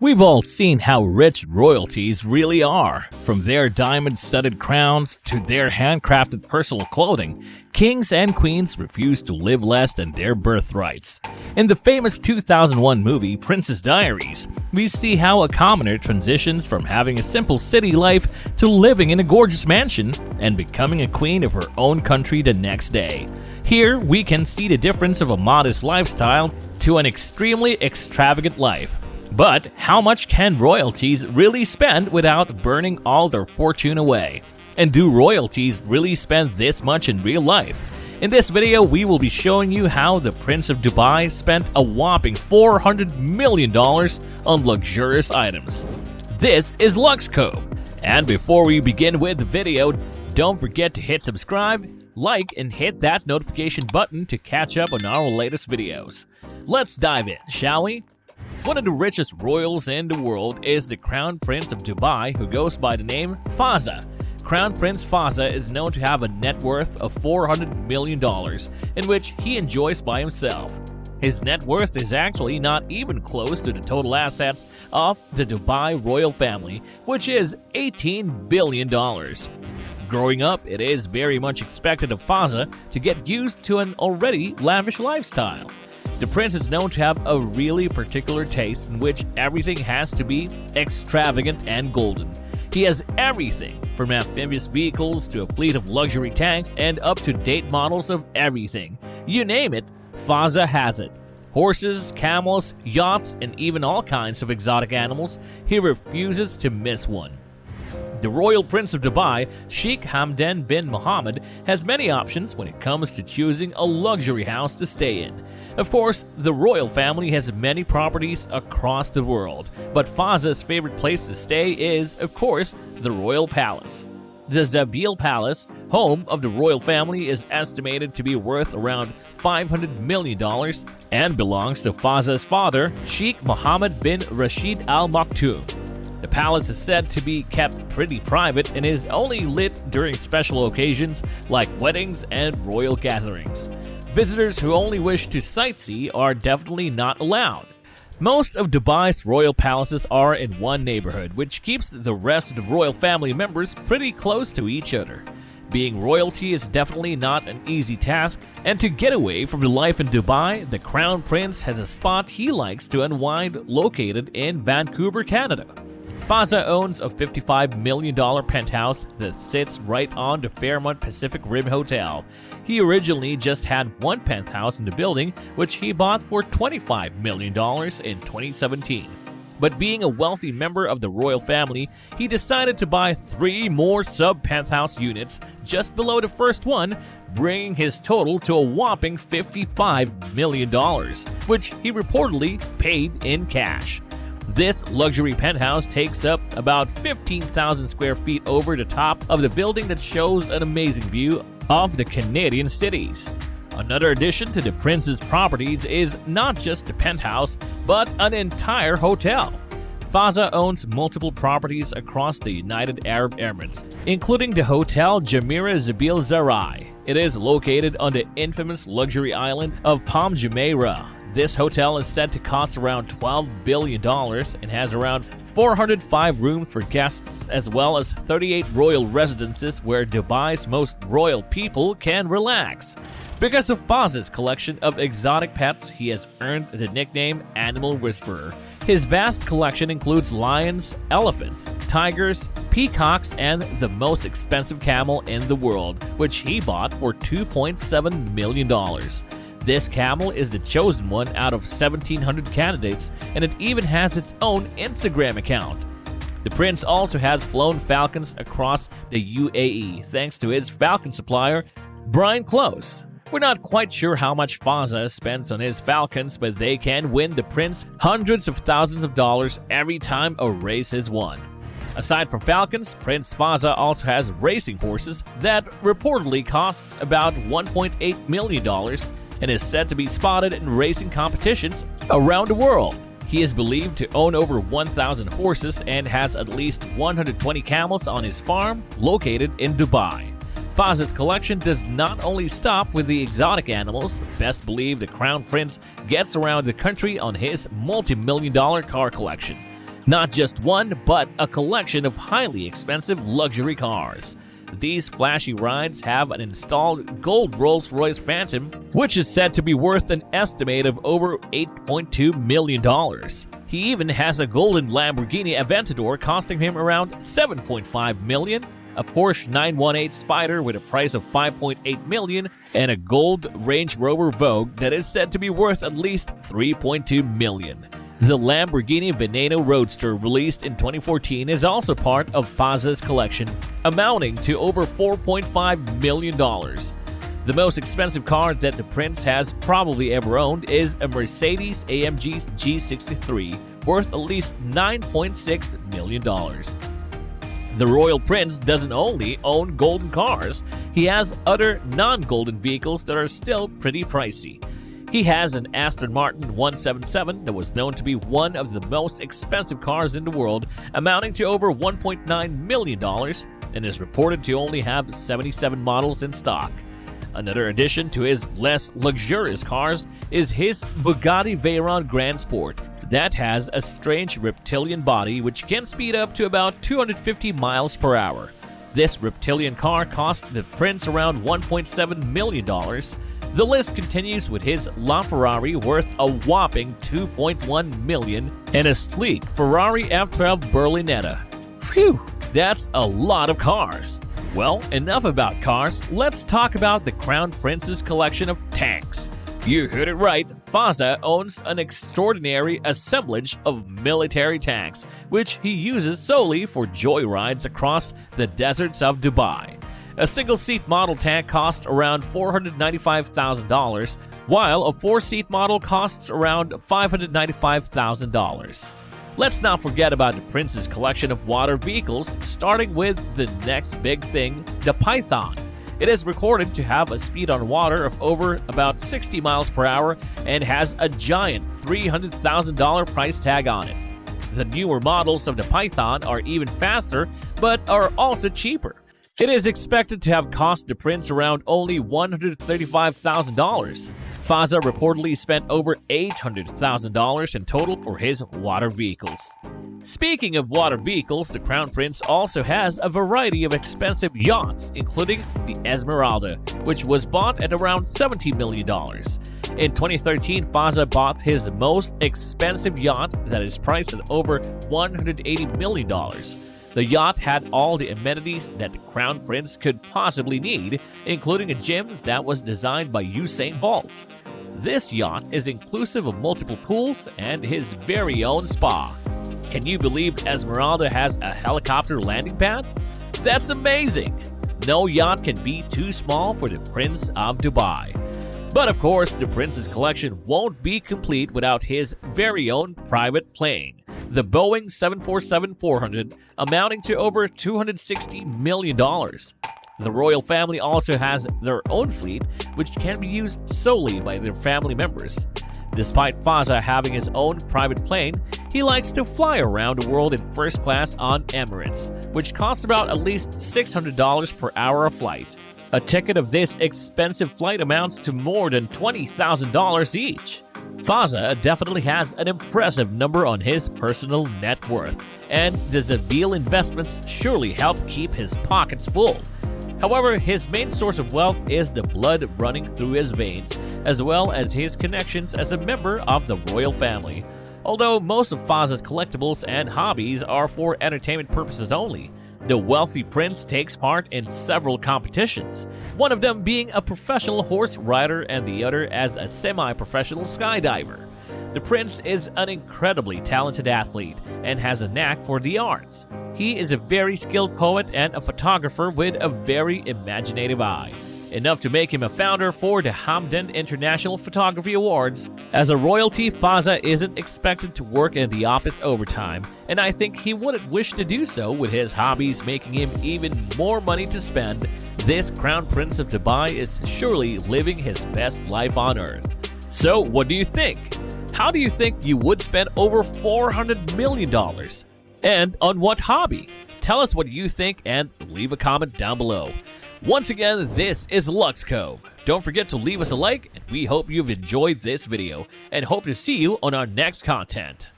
We've all seen how rich royalties really are. From their diamond-studded crowns to their handcrafted personal clothing, kings and queens refuse to live less than their birthrights. In the famous 2001 movie Princess Diaries, we see how a commoner transitions from having a simple city life to living in a gorgeous mansion and becoming a queen of her own country the next day. Here, we can see the difference of a modest lifestyle to an extremely extravagant life. But how much can royalties really spend without burning all their fortune away? And do royalties really spend this much in real life? In this video, we will be showing you how the Prince of Dubai spent a whopping $400 million on luxurious items. This is LuxCo. And before we begin with the video, don't forget to hit subscribe, like, and hit that notification button to catch up on our latest videos. Let's dive in, shall we? One of the richest royals in the world is the Crown Prince of Dubai, who goes by the name Fazza. Crown Prince Fazza is known to have a net worth of $400 million, in which he enjoys by himself. His net worth is actually not even close to the total assets of the Dubai royal family, which is $18 billion. Growing up, it is very much expected of Fazza to get used to an already lavish lifestyle. The prince is known to have a really particular taste in which everything has to be extravagant and golden. He has everything, from amphibious vehicles to a fleet of luxury tanks and up-to-date models of everything. You name it, Fazza has it. Horses, camels, yachts, and even all kinds of exotic animals, he refuses to miss one. The Royal Prince of Dubai, Sheikh Hamdan bin Mohammed, has many options when it comes to choosing a luxury house to stay in. Of course, the royal family has many properties across the world, but Fazza's favorite place to stay is, of course, the Royal Palace. The Zabil Palace, home of the royal family, is estimated to be worth around $500 million and belongs to Fazza's father, Sheikh Mohammed bin Rashid Al Maktoum. The palace is said to be kept pretty private and is only lit during special occasions like weddings and royal gatherings. Visitors who only wish to sightsee are definitely not allowed. Most of Dubai's royal palaces are in one neighborhood, which keeps the rest of the royal family members pretty close to each other. Being royalty is definitely not an easy task, and to get away from the life in Dubai, the Crown Prince has a spot he likes to unwind located in Vancouver, Canada. Fazza owns a $55 million penthouse that sits right on the Fairmont Pacific Rim Hotel. He originally just had one penthouse in the building, which he bought for $25 million in 2017. But being a wealthy member of the royal family, he decided to buy 3 more sub-penthouse units just below the first one, bringing his total to a whopping $55 million, which he reportedly paid in cash. This luxury penthouse takes up about 15,000 square feet over the top of the building that shows an amazing view of the Canadian cities. Another addition to the prince's properties is not just the penthouse, but an entire hotel. Fazza owns multiple properties across the United Arab Emirates, including the Hotel Jumeirah Zabil Zarai. It is located on the infamous luxury island of Palm Jumeirah. This hotel is said to cost around $12 billion and has around 405 rooms for guests, as well as 38 royal residences where Dubai's most royal people can relax. Because of Fazza's collection of exotic pets, he has earned the nickname Animal Whisperer. His vast collection includes lions, elephants, tigers, peacocks, and the most expensive camel in the world, which he bought for $2.7 million. This camel is the chosen one out of 1,700 candidates, and it even has its own Instagram account. The prince also has flown falcons across the UAE thanks to his falcon supplier, Brian Close. We're not quite sure how much Fazza spends on his falcons, but they can win the prince hundreds of thousands of dollars every time a race is won. Aside from falcons, Prince Fazza also has racing horses that reportedly costs about $1.8 million and is said to be spotted in racing competitions around the world. He is believed to own over 1,000 horses and has at least 120 camels on his farm located in Dubai. Fazza's collection does not only stop with the exotic animals. Best believe the Crown Prince gets around the country on his multi-million-dollar car collection. Not just one, but a collection of highly expensive luxury cars. These flashy rides have an installed gold Rolls-Royce Phantom, which is said to be worth an estimate of over $8.2 million. He even has a golden Lamborghini Aventador costing him around $7.5 million, a Porsche 918 Spyder with a price of $5.8 million, and a gold Range Rover Vogue that is said to be worth at least $3.2 million. The Lamborghini Veneno Roadster, released in 2014, is also part of Faza's collection, amounting to over $4.5 million. The most expensive car that the prince has probably ever owned is a Mercedes-AMG G63, worth at least $9.6 million. The royal prince doesn't only own golden cars, he has other non-golden vehicles that are still pretty pricey. He has an Aston Martin 177 that was known to be one of the most expensive cars in the world, amounting to over $1.9 million, and is reported to only have 77 models in stock. Another addition to his less luxurious cars is his Bugatti Veyron Grand Sport that has a strange reptilian body which can speed up to about 250 miles per hour. This reptilian car cost the prince around $1.7 million. The list continues with his LaFerrari, worth a whopping $2.1 million, and a sleek Ferrari F12 Berlinetta. Phew, that's a lot of cars. Well, enough about cars, let's talk about the Crown Prince's collection of tanks. You heard it right, Faza owns an extraordinary assemblage of military tanks, which he uses solely for joyrides across the deserts of Dubai. A single-seat model tank costs around $495,000, while a four-seat model costs around $595,000. Let's not forget about the prince's collection of water vehicles, starting with the next big thing, the Python. It is recorded to have a speed on water of over about 60 miles per hour and has a giant $300,000 price tag on it. The newer models of the Python are even faster, but are also cheaper. It is expected to have cost the prince around only $135,000. Faza reportedly spent over $800,000 in total for his water vehicles. Speaking of water vehicles, the Crown Prince also has a variety of expensive yachts, including the Esmeralda, which was bought at around $70 million. In 2013, Faza bought his most expensive yacht that is priced at over $180 million. The yacht had all the amenities that the Crown Prince could possibly need, including a gym that was designed by Usain Bolt. This yacht is inclusive of multiple pools and his very own spa. Can you believe Esmeralda has a helicopter landing pad? That's amazing! No yacht can be too small for the Prince of Dubai. But of course, the prince's collection won't be complete without his very own private plane, the Boeing 747-400, amounting to over $260 million. The royal family also has their own fleet, which can be used solely by their family members. Despite Faza having his own private plane, he likes to fly around the world in first class on Emirates, which costs about at least $600 per hour of flight. A ticket of this expensive flight amounts to more than $20,000 each. Faza definitely has an impressive number on his personal net worth, and the Zabeel investments surely help keep his pockets full. However, his main source of wealth is the blood running through his veins, as well as his connections as a member of the royal family. Although most of Faza's collectibles and hobbies are for entertainment purposes only, the wealthy prince takes part in several competitions, one of them being a professional horse rider and the other as a semi-professional skydiver. The prince is an incredibly talented athlete and has a knack for the arts. He is a very skilled poet and a photographer with a very imaginative eye, enough to make him a founder for the Hamdan International Photography Awards. As a royalty, Faza isn't expected to work in the office overtime, and I think he wouldn't wish to do so with his hobbies making him even more money to spend. This Crown Prince of Dubai is surely living his best life on earth. So, what do you think? How do you think you would spend over $400 million? And on what hobby? Tell us what you think and leave a comment down below. Once again, this is Lux Cove. Don't forget to leave us a like, and we hope you've enjoyed this video, and hope to see you on our next content.